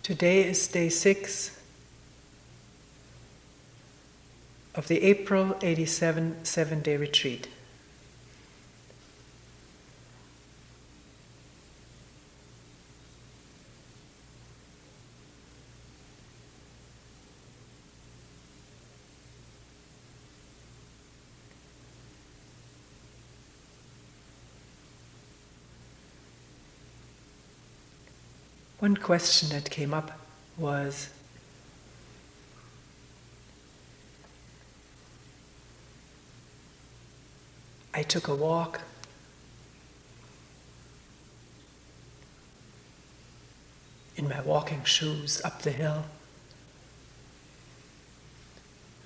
Today is day 6 of the April 87 7-day retreat. One question that came up was, I took a walk in my walking shoes up the hill.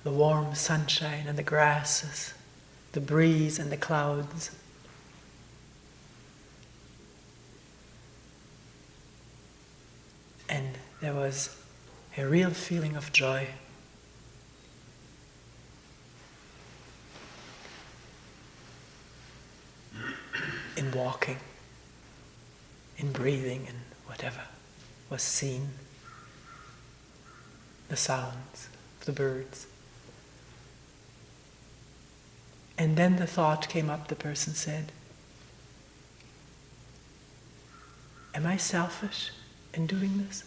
The warm sunshine and the grasses, the breeze and the clouds. And there was a real feeling of joy. In walking, in breathing, and whatever was seen, the sounds of the birds. And then the thought came up, the person said, am I selfish in doing this?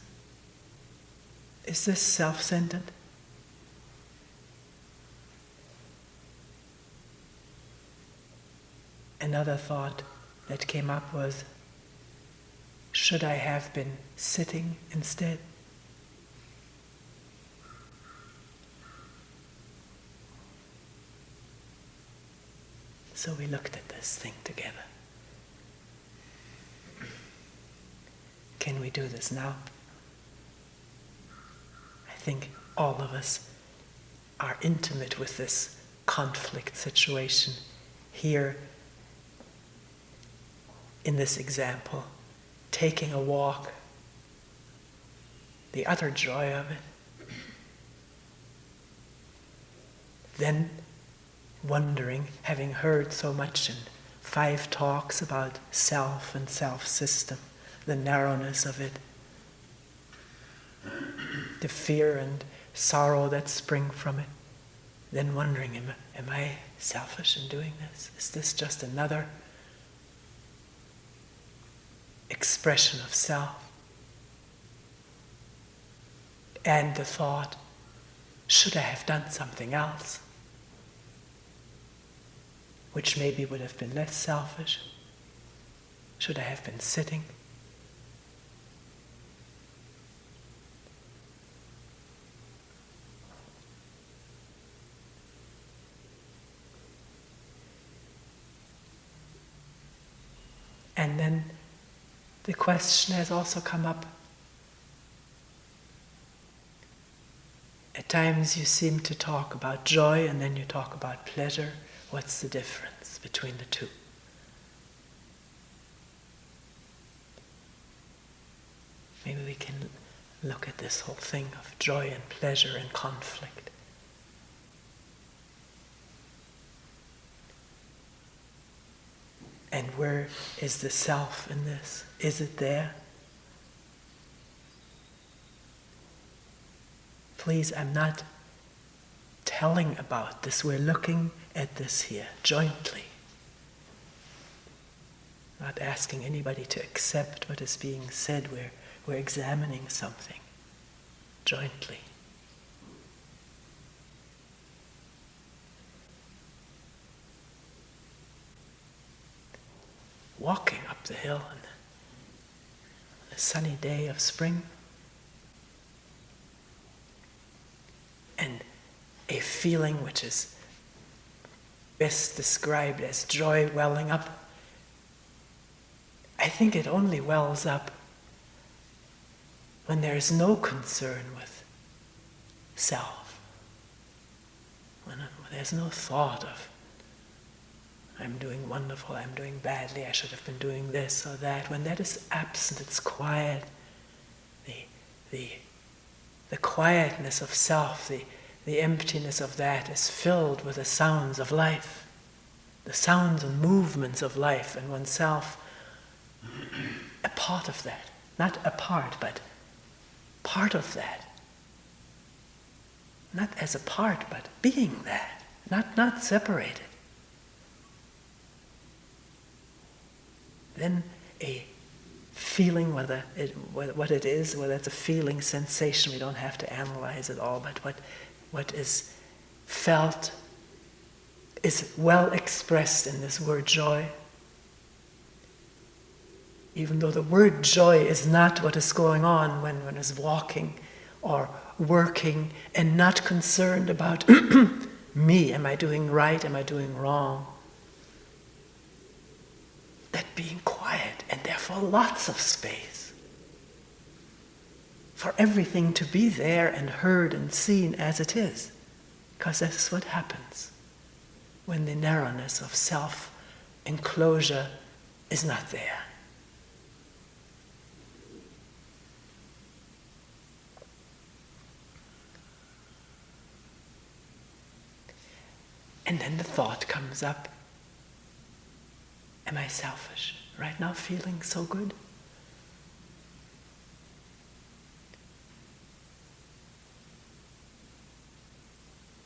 Is this self-centered? Another thought that came up was, should I have been sitting instead? So we looked at this thing together. Can we do this now? I think all of us are intimate with this conflict situation here in this example, taking a walk, the utter joy of it, then wondering, having heard so much in 5 talks about self and self-system, the narrowness of it, the fear and sorrow that spring from it, then wondering, am I selfish in doing this? Is this just another expression of self? And the thought, should I have done something else, which maybe would have been less selfish? Should I have been sitting? And then the question has also come up. At times you seem to talk about joy and then you talk about pleasure. What's the difference between the two? Maybe we can look at this whole thing of joy and pleasure and conflict. And where is the self in this? Is it there? Please, I'm not telling about this. We're looking at this here jointly. Not asking anybody to accept what is being said. We're examining something jointly. Walking up the hill on a sunny day of spring, and a feeling which is best described as joy welling up. I think it only wells up when there is no concern with self, when there's no thought of I'm doing wonderful, I'm doing badly, I should have been doing this or that. When that is absent, it's quiet. The quietness of self, the emptiness of that is filled with the sounds of life, the sounds and movements of life, and oneself a part of that. Not a part, but part of that. Not as a part, but being that, not separated. Then a feeling, what it is, whether it's a feeling, sensation, we don't have to analyze it all, but what is felt is well expressed in this word joy. Even though the word joy is not what is going on when one is walking or working and not concerned about me, am I doing right, am I doing wrong? That being quiet and therefore lots of space for everything to be there and heard and seen as it is. Because that's what happens when the narrowness of self-enclosure is not there. And then the thought comes up, am I selfish? Right now feeling so good?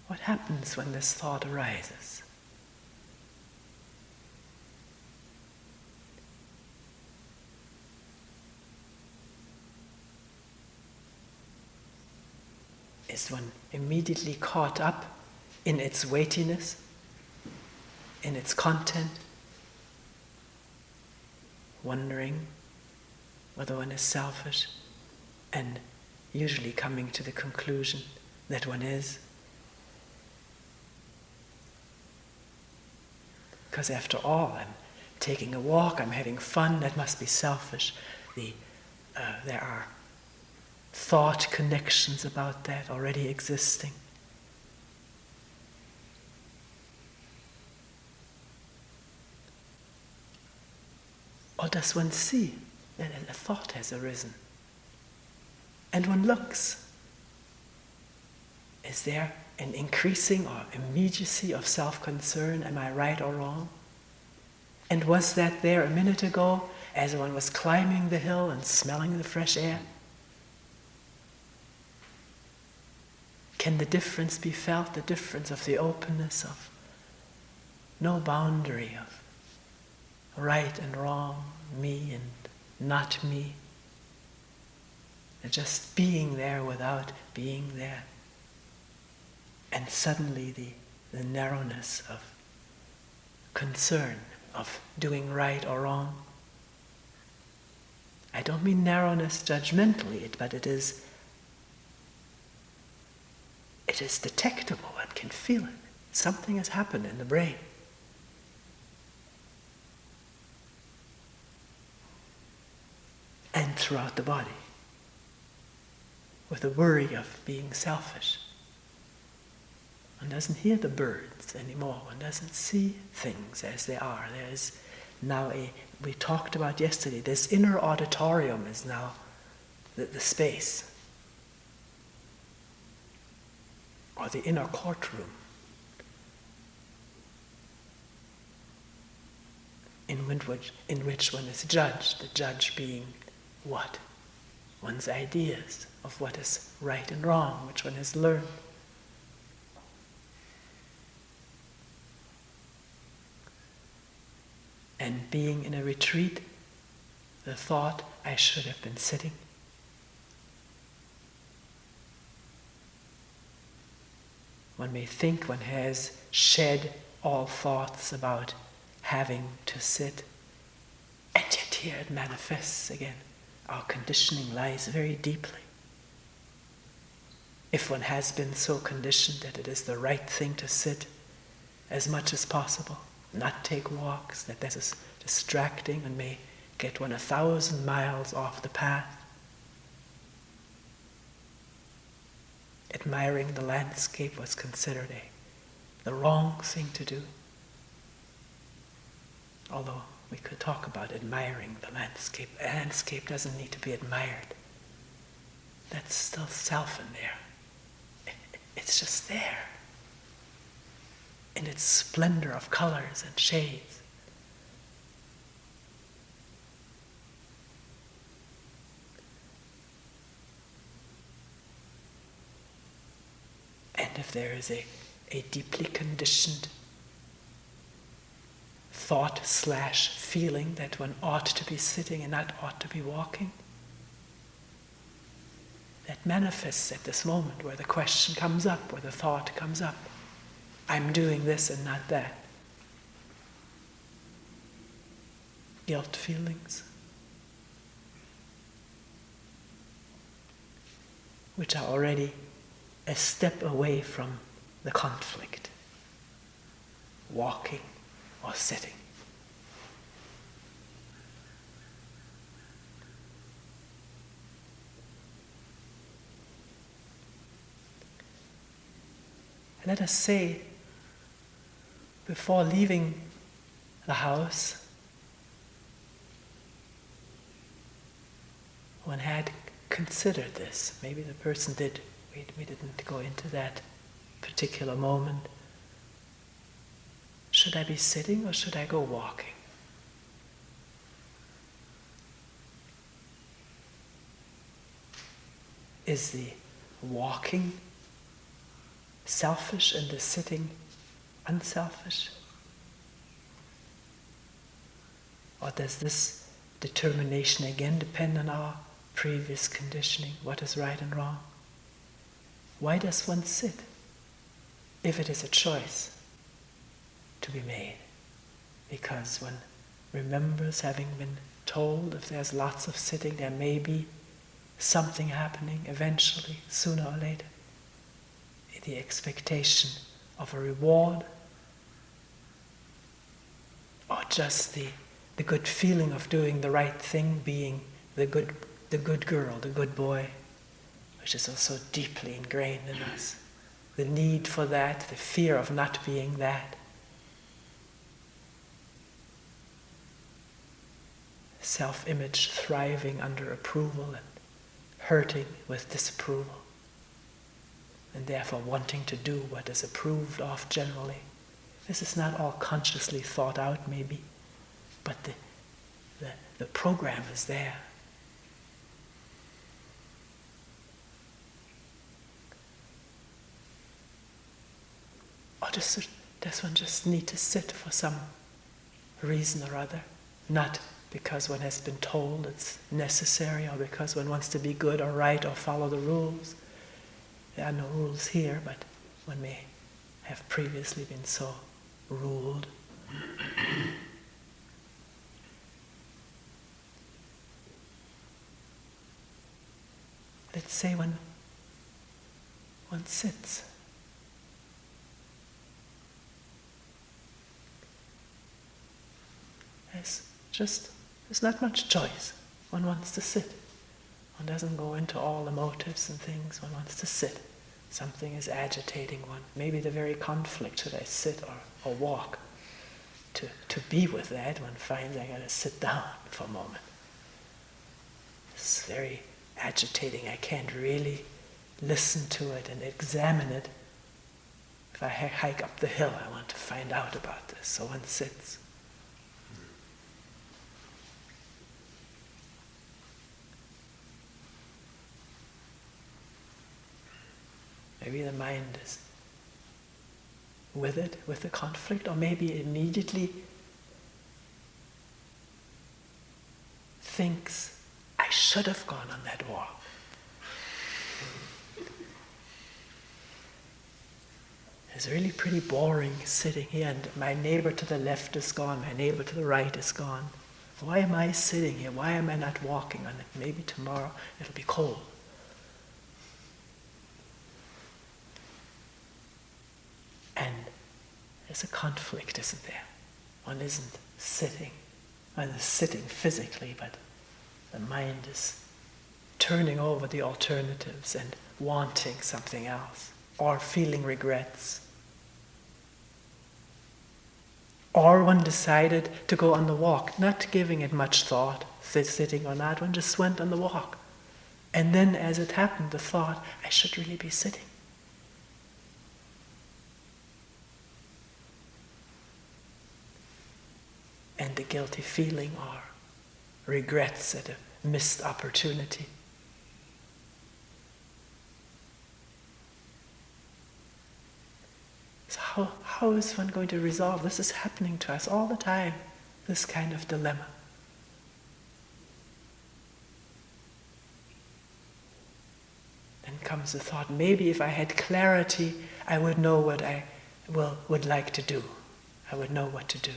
What happens when this thought arises? Is one immediately caught up in its weightiness, in its content, wondering whether one is selfish, and usually coming to the conclusion that one is? Because after all, I'm taking a walk, I'm having fun, that must be selfish. There are thought connections about that already existing. Or does one see that a thought has arisen? And one looks. Is there an increasing or immediacy of self-concern? Am I right or wrong? And was that there a minute ago as one was climbing the hill and smelling the fresh air? Can the difference be felt, the difference of the openness of no boundary of right and wrong, me and not me, and just being there without being there? And suddenly the narrowness of concern, of doing right or wrong. I don't mean narrowness judgmentally, but it is detectable, one can feel it. Something has happened in the brain. And throughout the body, with the worry of being selfish. One doesn't hear the birds anymore. One doesn't see things as they are. There is now we talked about yesterday, this inner auditorium is now the space, or the inner courtroom, in which one is judged, the judge being what? One's ideas of what is right and wrong, which one has learned. And being in a retreat, the thought, I should have been sitting. One may think one has shed all thoughts about having to sit, and yet here it manifests again. Our conditioning lies very deeply. If one has been so conditioned that it is the right thing to sit as much as possible, not take walks, that is distracting and may get one 1,000 miles off the path. Admiring the landscape was considered the wrong thing to do. Although we could talk about admiring the landscape. A landscape doesn't need to be admired. That's still self in there. It's just there. In its splendor of colors and shades. if there is a deeply conditioned thought/feeling that one ought to be sitting and not ought to be walking, that manifests at this moment where the question comes up, where the thought comes up. I'm doing this and not that. Guilt feelings, which are already a step away from the conflict, walking or sitting. Let us say, before leaving the house, one had considered this. Maybe the person did. We didn't go into that particular moment. Should I be sitting or should I go walking? Is the walking selfish and the sitting unselfish? Or does this determination again depend on our previous conditioning, what is right and wrong? Why does one sit if it is a choice to be made? Because one remembers having been told if there's lots of sitting, there may be something happening eventually, sooner or later. The expectation of a reward, or just the good feeling of doing the right thing, being the good girl, the good boy, which is also deeply ingrained in us. The need for that, the fear of not being that. Self-image thriving under approval and hurting with disapproval, and therefore wanting to do what is approved of generally. This is not all consciously thought out maybe, but the program is there. Or does one just need to sit for some reason or other? Not because one has been told it's necessary, or because one wants to be good or right or follow the rules. There are no rules here, but one may have previously been so ruled. Let's say one sits. There's not much choice. One wants to sit. One doesn't go into all the motives and things. One wants to sit. Something is agitating one. Maybe the very conflict, should I sit or walk? To be with that, one finds I gotta sit down for a moment. It's very agitating. I can't really listen to it and examine it. If I hike up the hill, I want to find out about this. So one sits. Maybe the mind is with it, with the conflict, or maybe immediately thinks, I should have gone on that walk. It's really pretty boring sitting here, and my neighbor to the left is gone, my neighbor to the right is gone. Why am I sitting here? Why am I not walking on it? Maybe tomorrow it'll be cold. And there's a conflict, isn't there? One isn't sitting. One is sitting physically, but the mind is turning over the alternatives and wanting something else, or feeling regrets. Or one decided to go on the walk, not giving it much thought, sitting or not, one just went on the walk. And then as it happened, the thought, I should really be sitting. And the guilty feeling or regrets at a missed opportunity. how is one going to resolve? This is happening to us all the time, this kind of dilemma. Then comes the thought, maybe if I had clarity, I would know what I would like to do. I would know what to do.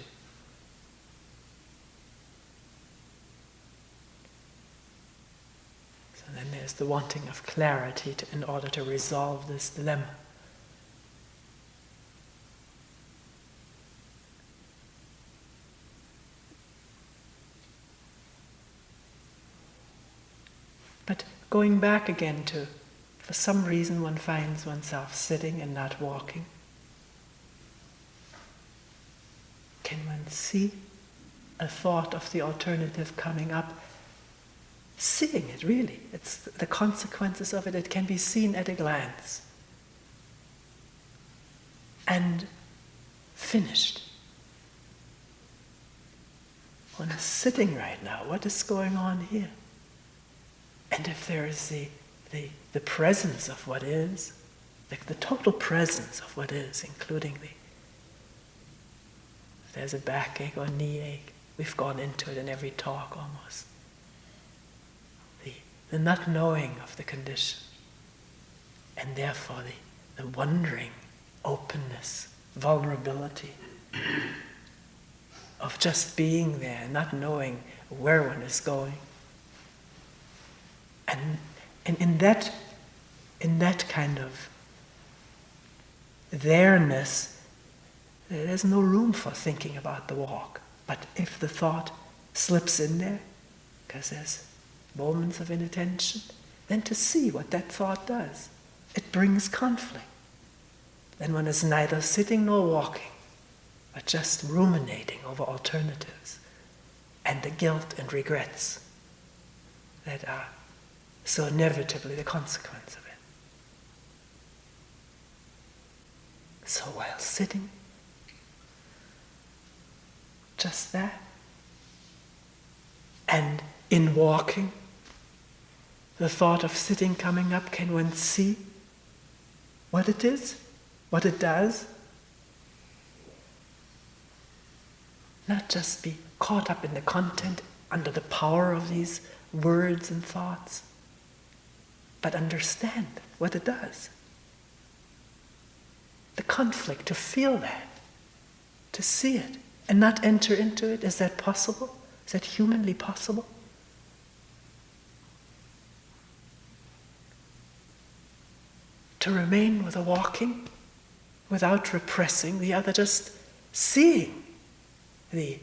So then there's the wanting of clarity in order to resolve this dilemma. But going back again to, for some reason one finds oneself sitting and not walking. Can one see a thought of the alternative coming up? Seeing it, really. It's the consequences of it. It can be seen at a glance. And finished. One is sitting right now. What is going on here? And if there is the presence of what is, the total presence of what is, including if there's a backache or knee ache, we've gone into it in every talk almost. The not knowing of the condition, and therefore the wondering, openness, vulnerability of just being there, not knowing where one is going. And in that kind of there-ness, there's no room for thinking about the walk. But if the thought slips in there, because there's moments of inattention, then to see what that thought does. It brings conflict. Then one is neither sitting nor walking, but just ruminating over alternatives and the guilt and regrets that are so inevitably the consequence of it. So while sitting, just that, and in walking, the thought of sitting coming up, can one see what it is, what it does? Not just be caught up in the content under the power of these words and thoughts, but understand what it does. The conflict, to feel that, to see it, and not enter into it. Is that possible? Is that humanly possible? To remain with a walking without repressing the other, just seeing the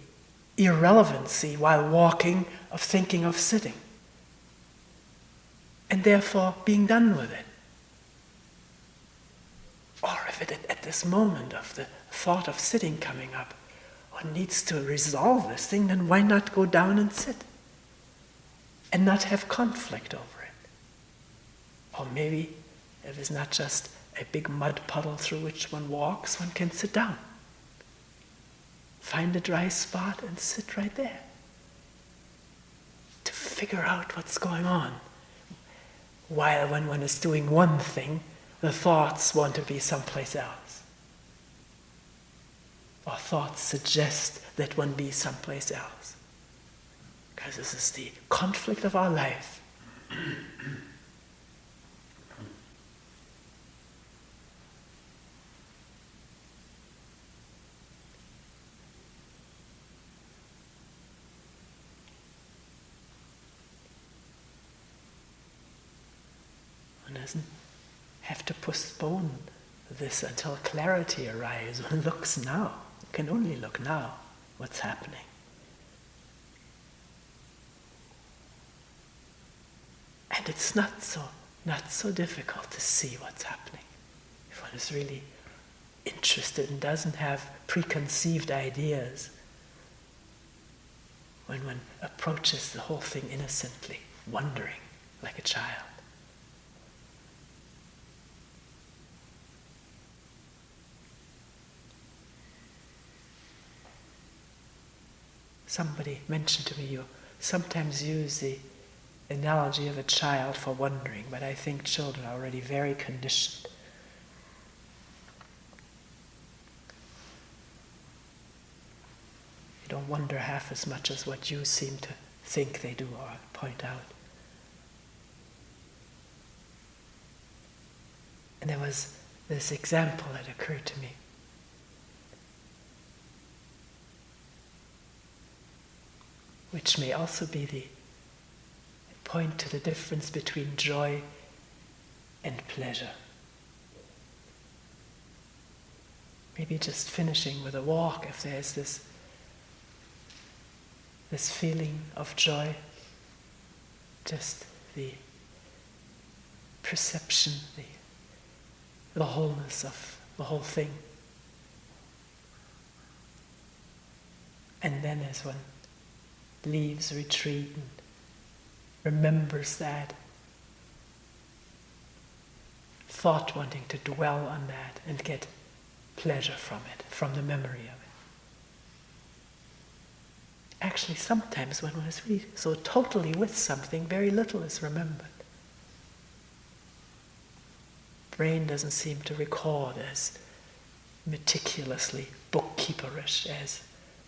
irrelevancy while walking of thinking of sitting, and therefore being done with it. Or if it, at this moment of the thought of sitting coming up, one needs to resolve this thing, then why not go down and sit and not have conflict over it? Or maybe if it's not just a big mud puddle through which one walks, one can sit down. Find a dry spot and sit right there to figure out what's going on. While when one is doing one thing, the thoughts want to be someplace else. Or thoughts suggest that one be someplace else. Because this is the conflict of our life. One doesn't have to postpone this until clarity arrives. One looks now. One can only look now what's happening. And it's not so difficult to see what's happening. If one is really interested and doesn't have preconceived ideas, when one approaches the whole thing innocently, wondering like a child. Somebody mentioned to me, you sometimes use the analogy of a child for wondering, but I think children are already very conditioned wonder half as much as what you seem to think they do or point out. And there was this example that occurred to me. Which may also be the point to the difference between joy and pleasure. Maybe just finishing with a walk, if there's this feeling of joy, just the perception, the wholeness of the whole thing. And then as one leaves retreat and remembers that, thought wanting to dwell on that and get pleasure from it, from the memory of it. Actually, sometimes when one is really so totally with something, very little is remembered. Brain doesn't seem to record as meticulously bookkeeperish as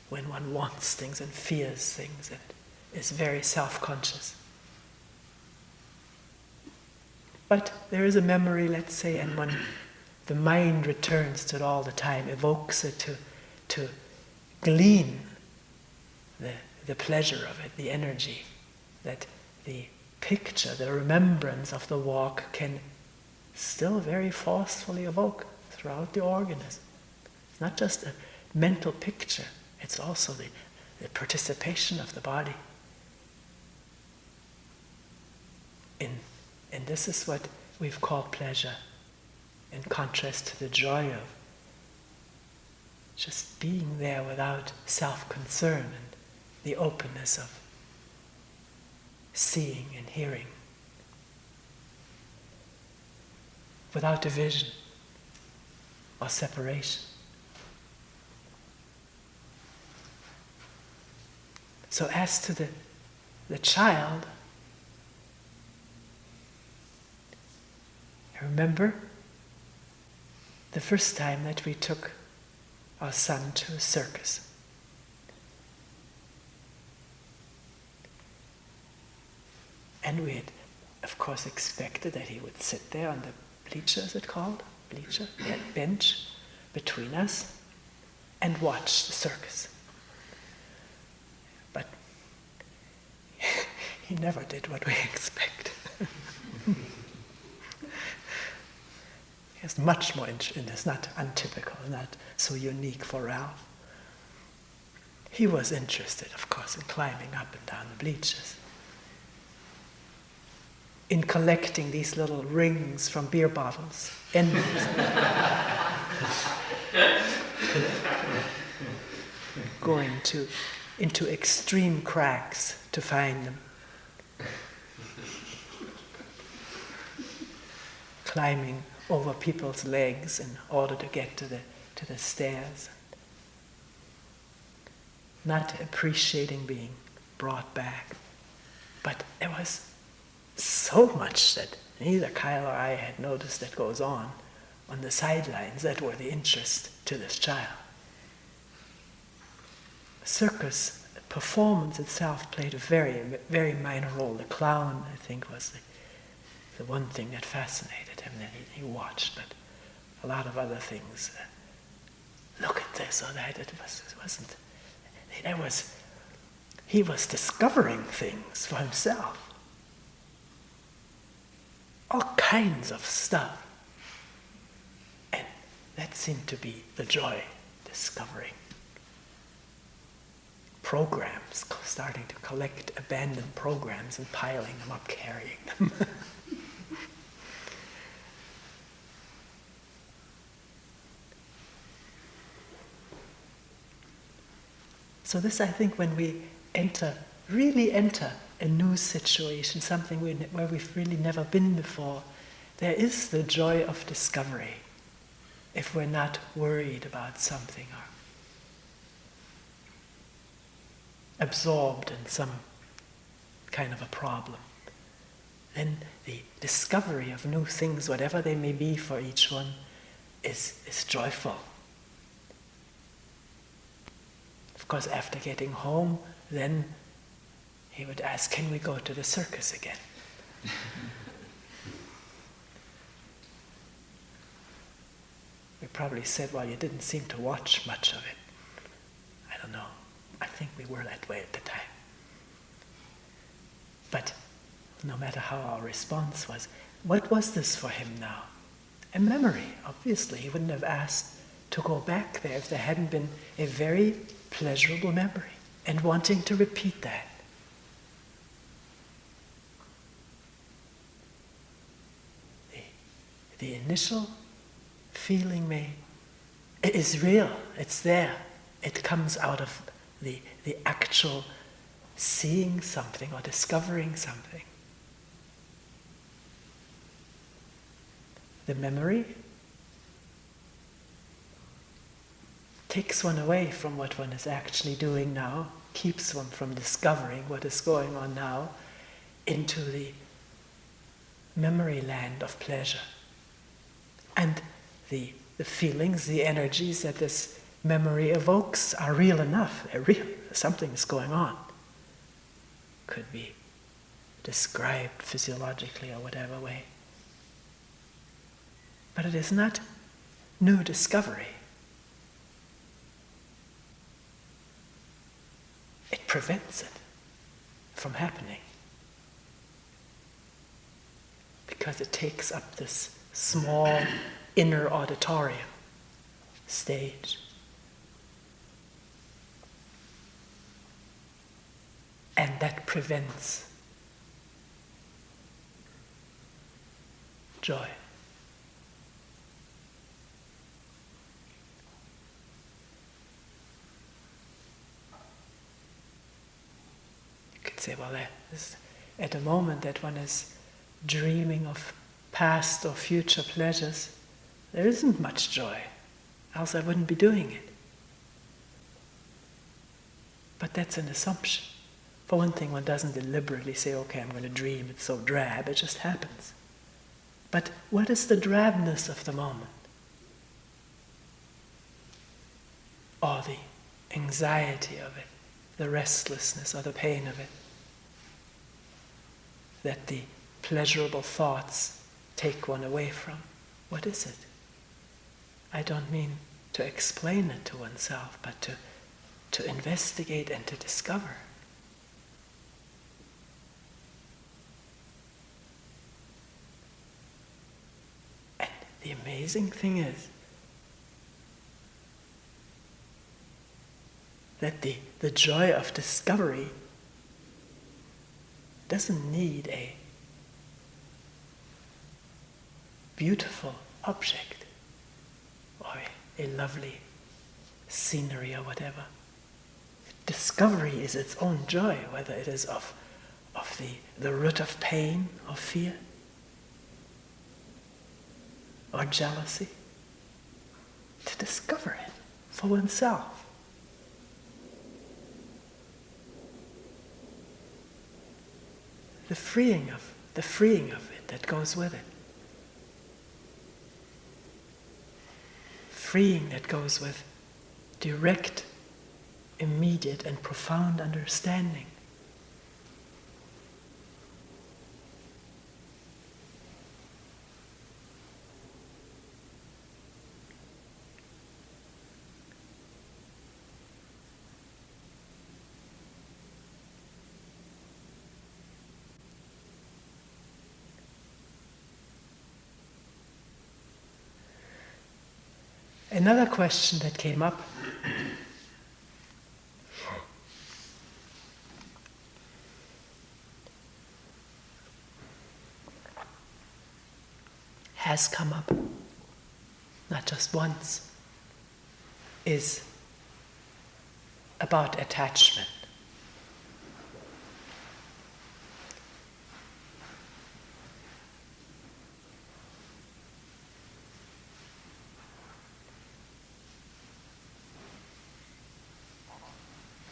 when one wants things and fears things and is very self-conscious. But there is a memory, let's say, and when the mind returns to it all the time, evokes it to glean the pleasure of it, the energy, that the picture, the remembrance of the walk can still very forcefully evoke throughout the organism. It's not just a mental picture, it's also the participation of the body. And this is what we've called pleasure, in contrast to the joy of just being there without self-concern and the openness of seeing and hearing, without division or separation. So as to the child, I remember the first time that we took our son to a circus. And we had, of course, expected that he would sit there on the bleacher, is it called? Bleacher? That bench between us and watch the circus. But he never did what we expected. He has much more interest, and it's not untypical, not so unique for Ralph. He was interested, of course, in climbing up and down the bleachers, in collecting these little rings from beer bottles, endless. Going into extreme cracks to find them. Climbing over people's legs in order to get to the stairs. Not appreciating being brought back. But there was so much that neither Kyle or I had noticed that goes on the sidelines that were the interest to this child. Circus performance itself played a very, very minor role. The clown, I think, was the one thing that fascinated him that he watched, but a lot of other things. Look at this or that. It wasn't. He was discovering things for himself. All kinds of stuff. And that seemed to be the joy, discovering. Programs, starting to collect abandoned programs and piling them up, carrying them. So this, I think, when we really enter a new situation, something where we've really never been before, there is the joy of discovery, if we're not worried about something or absorbed in some kind of a problem. Then the discovery of new things, whatever they may be for each one, is joyful. Of course, after getting home, then he would ask, can we go to the circus again? We probably said, well, you didn't seem to watch much of it. I don't know. I think we were that way at the time. But no matter how our response was, what was this for him now? A memory, obviously. He wouldn't have asked to go back there if there hadn't been a very pleasurable memory, and wanting to repeat that. The initial feeling is real, it's there. It comes out of the actual seeing something or discovering something. The memory takes one away from what one is actually doing now, keeps one from discovering what is going on now, into the memory land of pleasure. And the feelings, the energies that this memory evokes are real enough. They're real. Something is going on. Could be described physiologically or whatever way. But it is not new discovery. It prevents it from happening. Because it takes up this small inner auditorium stage. And that prevents joy. You could say, well, at the moment that one is dreaming of past or future pleasures, there isn't much joy, else I wouldn't be doing it. But that's an assumption. For one thing, one doesn't deliberately say, okay, I'm going to dream, it's so drab, it just happens. But what is the drabness of the moment? Or the anxiety of it, the restlessness or the pain of it? That the pleasurable thoughts take one away from. What is it? I don't mean to explain it to oneself, but to investigate and to discover. And the amazing thing is that the joy of discovery doesn't need a beautiful object or a lovely scenery or whatever. Discovery is its own joy, whether it is of the root of pain or fear or jealousy. To discover it for oneself. The freeing of it that goes with it. Freeing that goes with direct, immediate, and profound understanding. Another question that came up has come up, not just once, is about attachment.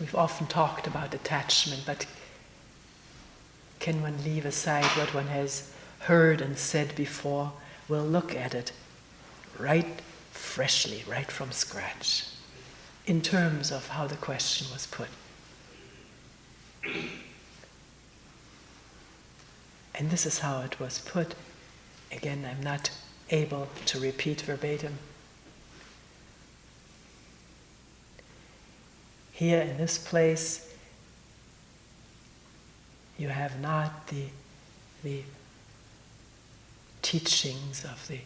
We've often talked about attachment, but can one leave aside what one has heard and said before? We'll look at it right freshly, right from scratch. in terms of how the question was put. And this is how it was put. Again, I'm not able to repeat verbatim. Here in this place, you have not the teachings of the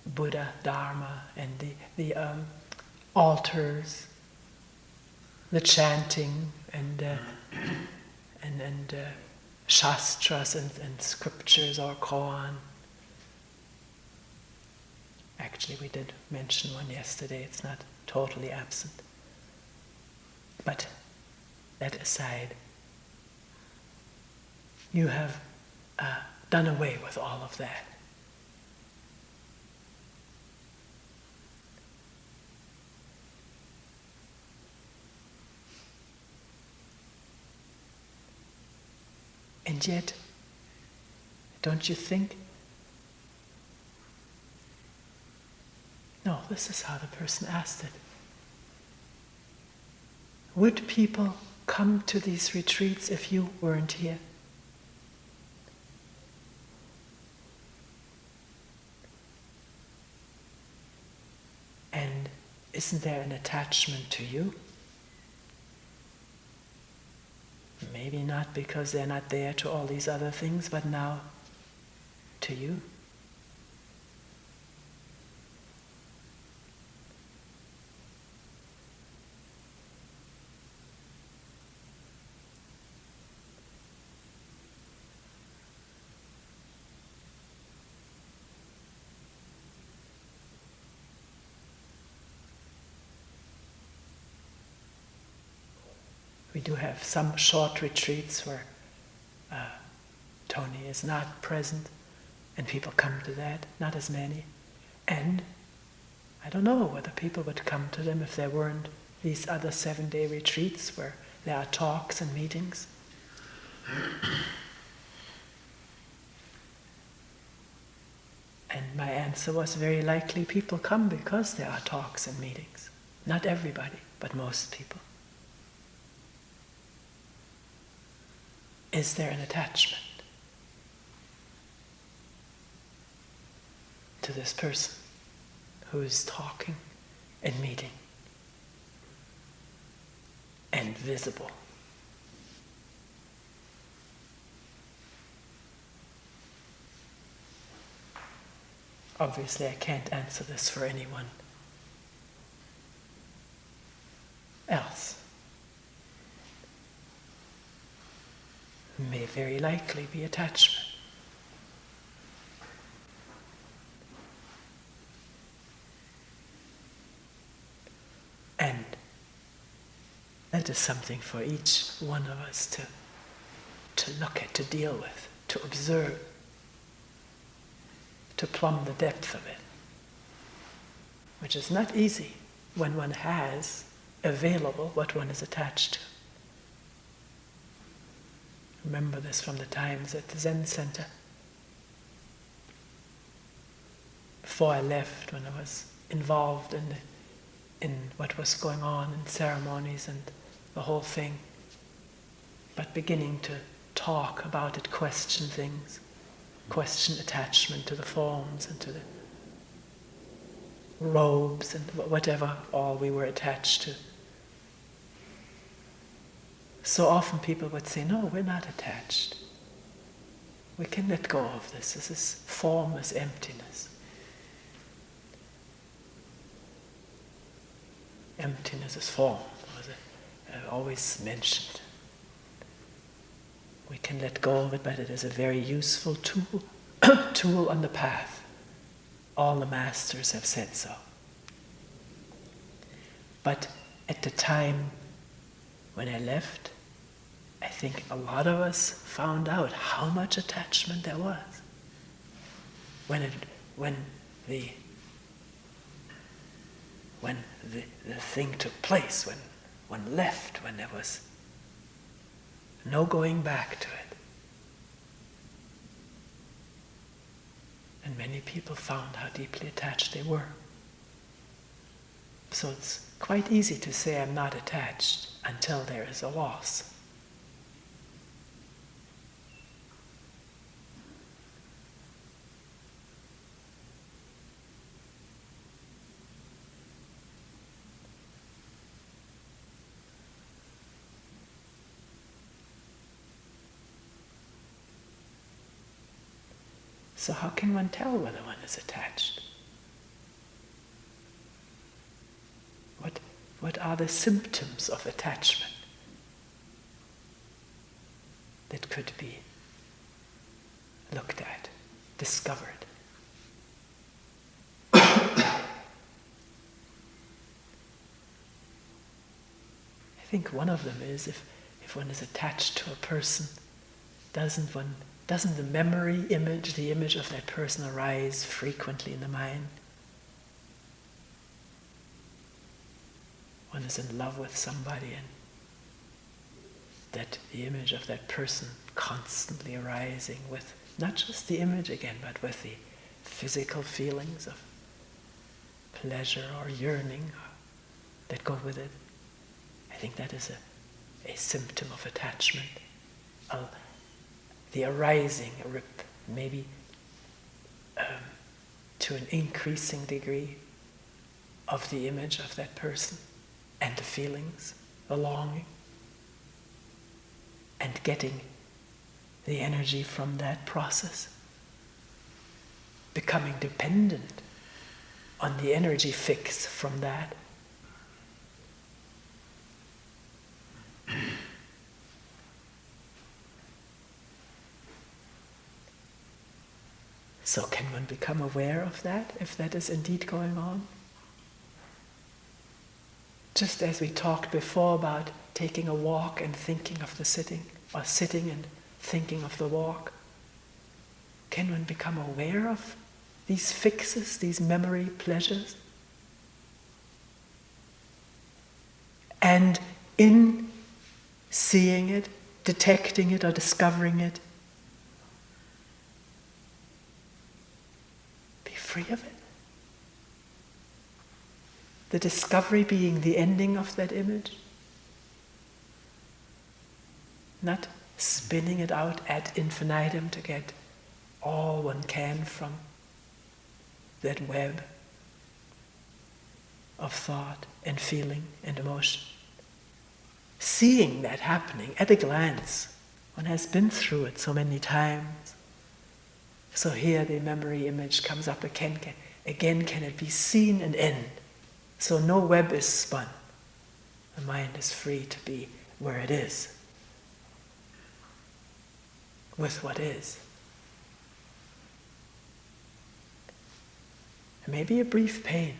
Buddha, Dharma, and the altars, the chanting, and shastras and scriptures or koan. Actually, we did mention one yesterday. It's not totally absent. But that aside, you have done away with all of that. And yet, don't you think? No, this is how the person asked it. Would people come to these retreats if you weren't here? And isn't there an attachment to you? Maybe not because they're not there to all these other things, but now to you. We do have some short retreats where Toni is not present and people come to that, not as many. And I don't know whether people would come to them if there weren't these other 7-day retreats where there are talks and meetings. And my answer was very likely people come because there are talks and meetings. Not everybody, but most people. Is there an attachment to this person who is talking and meeting and visible? Obviously, I can't answer this for anyone else. May very likely be attachment. And that is something for each one of us to look at, to deal with, to observe, to plumb the depth of it, which is not easy when one has available what one is attached to. Remember this from the times at the Zen Center. Before I left, when I was involved in what was going on in ceremonies and the whole thing, but beginning to talk about it, question things, question attachment to the forms and to the robes and whatever all we were attached to. So often people would say, no, we're not attached. We can let go of this. This is formless emptiness. Emptiness is form, was always mentioned. We can let go of it, but it is a very useful tool on the path. All the masters have said so. But at the time when I left, I think a lot of us found out how much attachment there was. When the thing took place, when one left, when there was no going back to it. And many people found how deeply attached they were. So it's quite easy to say I'm not attached until there is a loss. So how can one tell whether one is attached? What are the symptoms of attachment that could be looked at, discovered? I think one of them is if one is attached to a person, doesn't the memory image, the image of that person arise frequently in the mind? One is in love with somebody and that the image of that person constantly arising with not just the image again, but with the physical feelings of pleasure or yearning that go with it. I think that is a symptom of attachment. The arising, maybe to an increasing degree, of the image of that person and the feelings, the longing, and getting the energy from that process, becoming dependent on the energy fix from that. So can one become aware of that, if that is indeed going on? Just as we talked before about taking a walk and thinking of the sitting, or sitting and thinking of the walk, can one become aware of these fixes, these memory pleasures? And in seeing it, detecting it or discovering it, be free of it. The discovery being the ending of that image. Not spinning it out ad infinitum to get all one can from that web of thought and feeling and emotion. Seeing that happening at a glance. One has been through it so many times. So here the memory image comes up again. Again, can it be seen and end? So no web is spun. The mind is free to be where it is, with what is. And maybe a brief pain,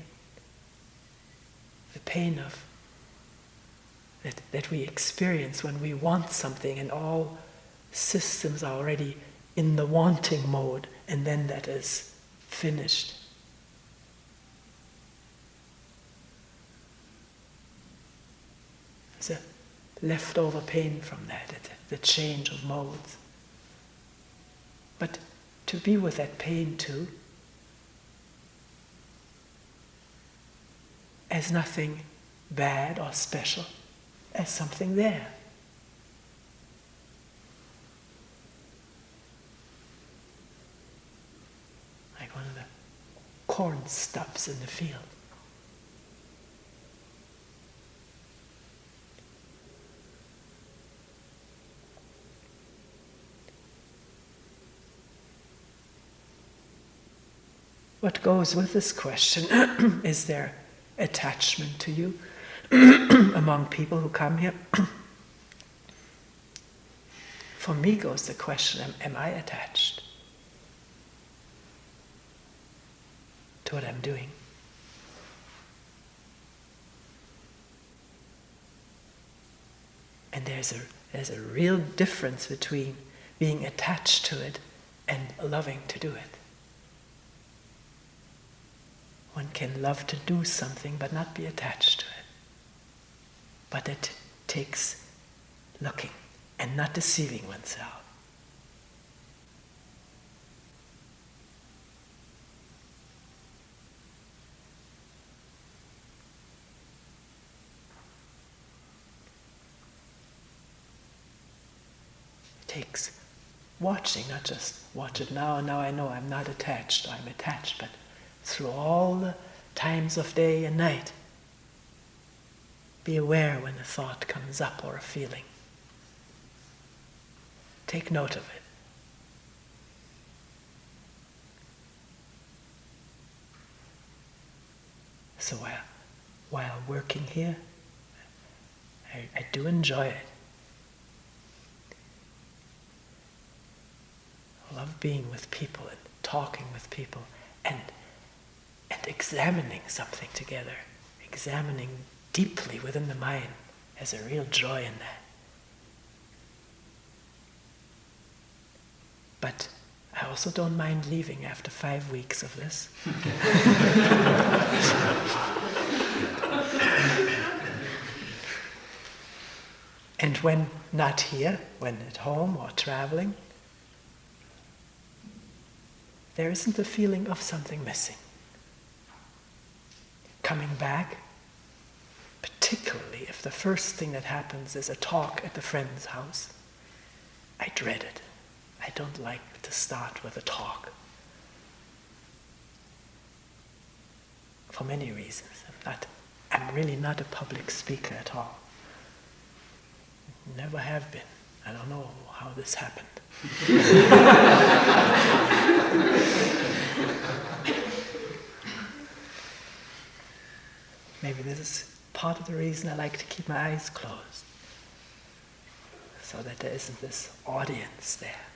the pain of that we experience when we want something and all systems are already in the wanting mode, and then that is finished. There's a leftover pain from that, the change of modes. But to be with that pain too, as nothing bad or special, as something there. Like one of the corn stubs in the field. What goes with this question, is there attachment to you among people who come here? For me goes the question, am I attached to what I'm doing? And there's a real difference between being attached to it and loving to do it. One can love to do something but not be attached to it. But it takes looking and not deceiving oneself. takes watching, not just watch it now I know I'm not attached, or I'm attached, but through all the times of day and night, be aware when a thought comes up or a feeling. Take note of it. So while working here, I do enjoy it. I love being with people and talking with people and examining something together, examining deeply within the mind. There's a real joy in that. But I also don't mind leaving after 5 weeks of this. And when not here, when at home or traveling, there isn't a feeling of something missing. Coming back, particularly if the first thing that happens is a talk at the friend's house, I dread it. I don't like to start with a talk. For many reasons. I'm really not a public speaker at all. Never have been. I don't know how this happened. Maybe this is part of the reason I like to keep my eyes closed, so that there isn't this audience there.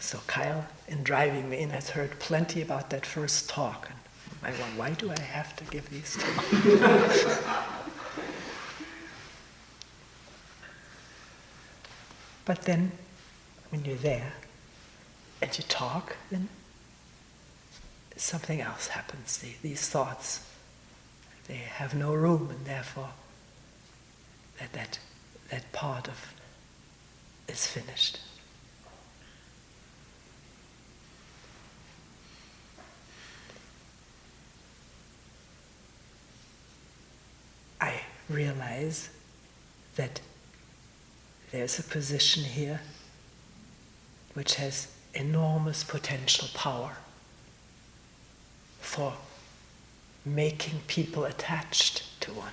So Kyle, in driving me in, has heard plenty about that first talk. And I wonder, why do I have to give these talks? But then, when you're there and you talk, then something else happens. These thoughts, they have no room, and therefore that part of is finished. I realize that there's a position here which has enormous potential power for making people attached to one.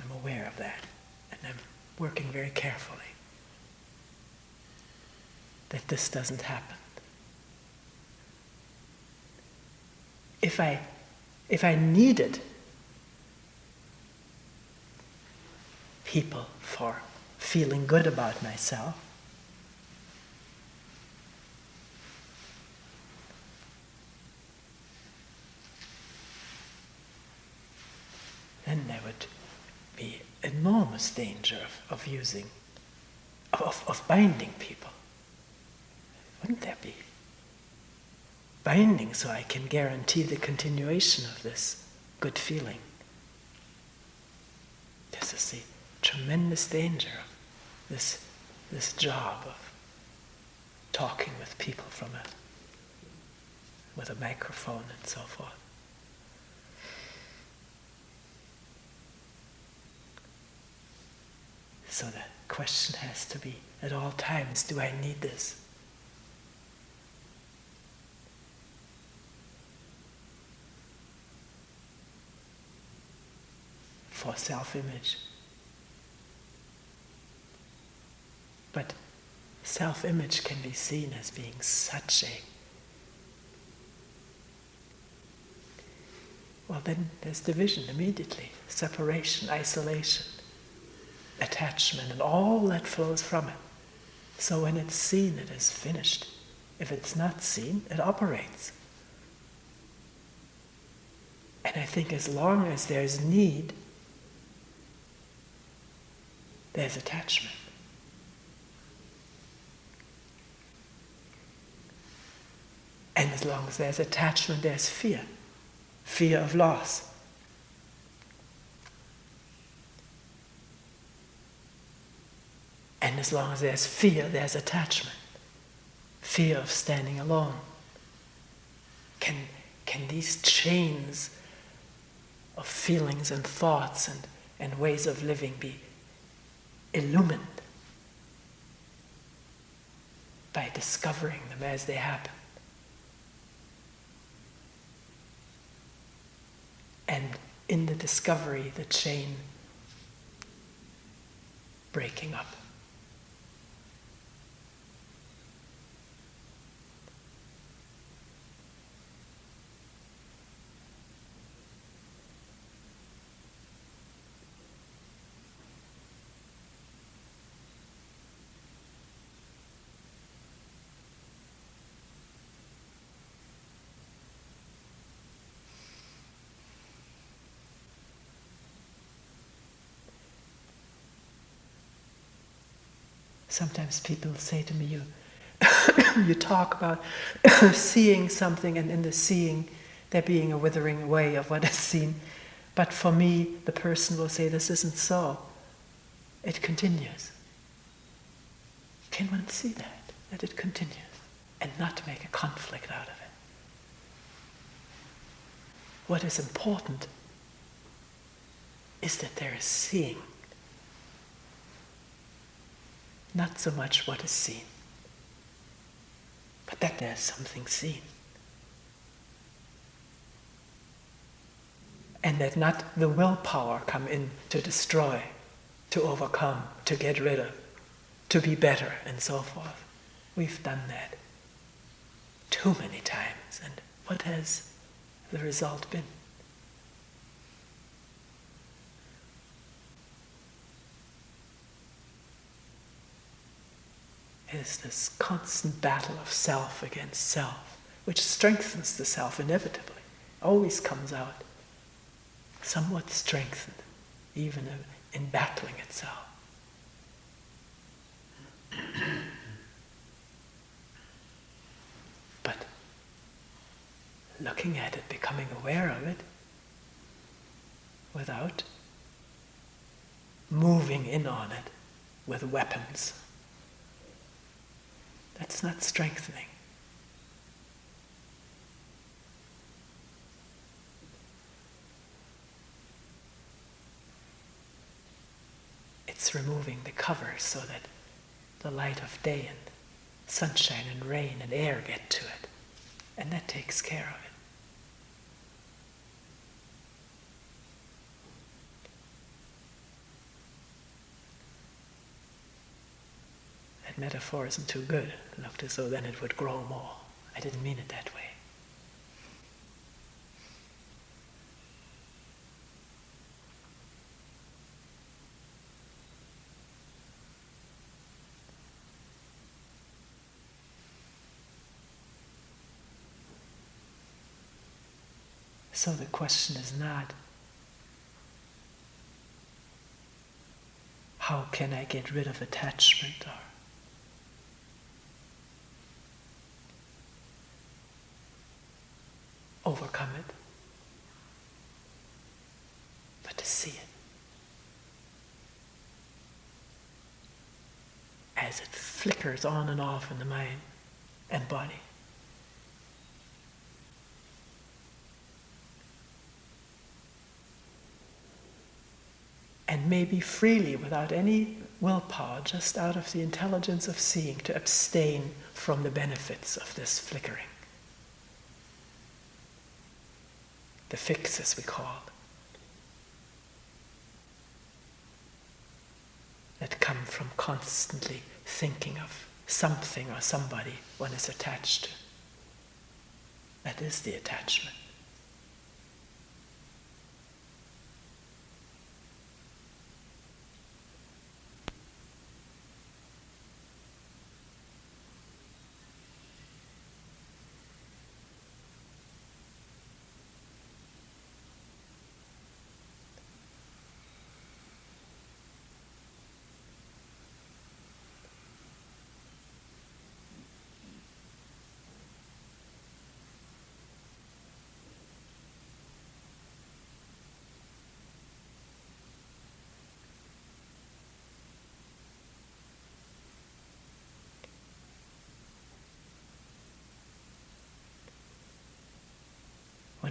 I'm aware of that, and I'm working very carefully that this doesn't happen. If I needed people for feeling good about myself, then there would be enormous danger of binding people. Wouldn't there be? Binding so I can guarantee the continuation of this good feeling. This is the tremendous danger of this job of talking with people with a microphone and so forth. So the question has to be, at all times, do I need this? For self-image. But self-image can be seen as being such a... Well, then there's division immediately, separation, isolation, attachment, and all that flows from it. So when it's seen, it is finished. If it's not seen, it operates. And I think as long as there's need, there's attachment. And as long as there's attachment, there's fear. Fear of loss. And as long as there's fear, there's attachment. Fear of standing alone. can these chains of feelings and thoughts and ways of living be illumined by discovering them as they happen. And in the discovery, the chain breaking up. Sometimes people say to me, you talk about seeing something, and in the seeing there being a withering away of what is seen. But for me, the person will say, this isn't so. It continues. Can one see that it continues, and not make a conflict out of it? What is important is that there is seeing. Not so much what is seen, but that there's something seen. And that not the willpower come in to destroy, to overcome, to get rid of, to be better, and so forth. We've done that too many times, and what has the result been? Is this constant battle of self against self, which strengthens the self inevitably, always comes out somewhat strengthened, even in battling itself. But looking at it, becoming aware of it, without moving in on it with weapons, that's not strengthening. It's removing the cover so that the light of day and sunshine and rain and air get to it. And that takes care of it. That metaphor isn't too good. It looked as though then it would grow more. I didn't mean it that way. So the question is not, how can I get rid of attachment, or overcome it, but to see it as it flickers on and off in the mind and body. And maybe freely, without any willpower, just out of the intelligence of seeing, to abstain from the benefits of this flickering. The fix, as we call it, that come from constantly thinking of something or somebody one is attached to. That is the attachment.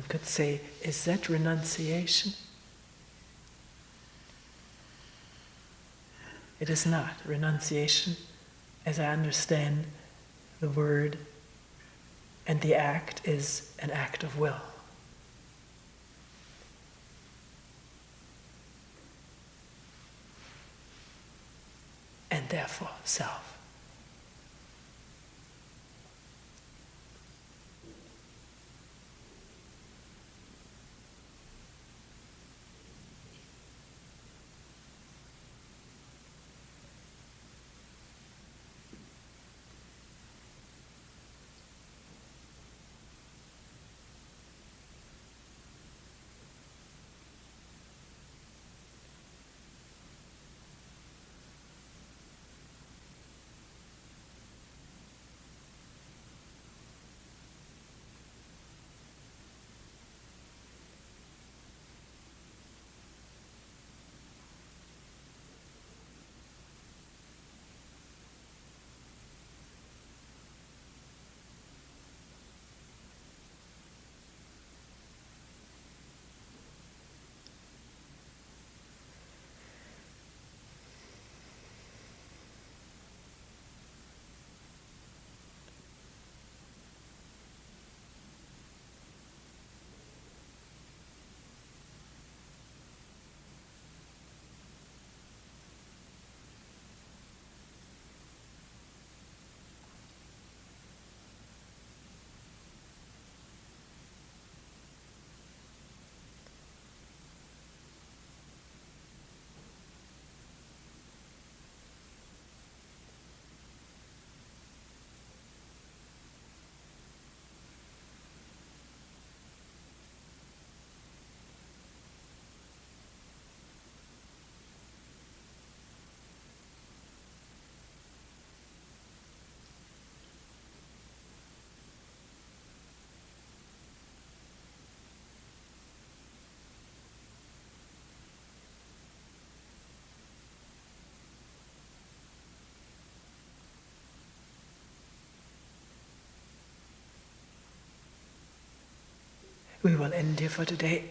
One could say, is that renunciation? It is not. Renunciation, as I understand the word and the act, is an act of will. And therefore, self. We will end here for today.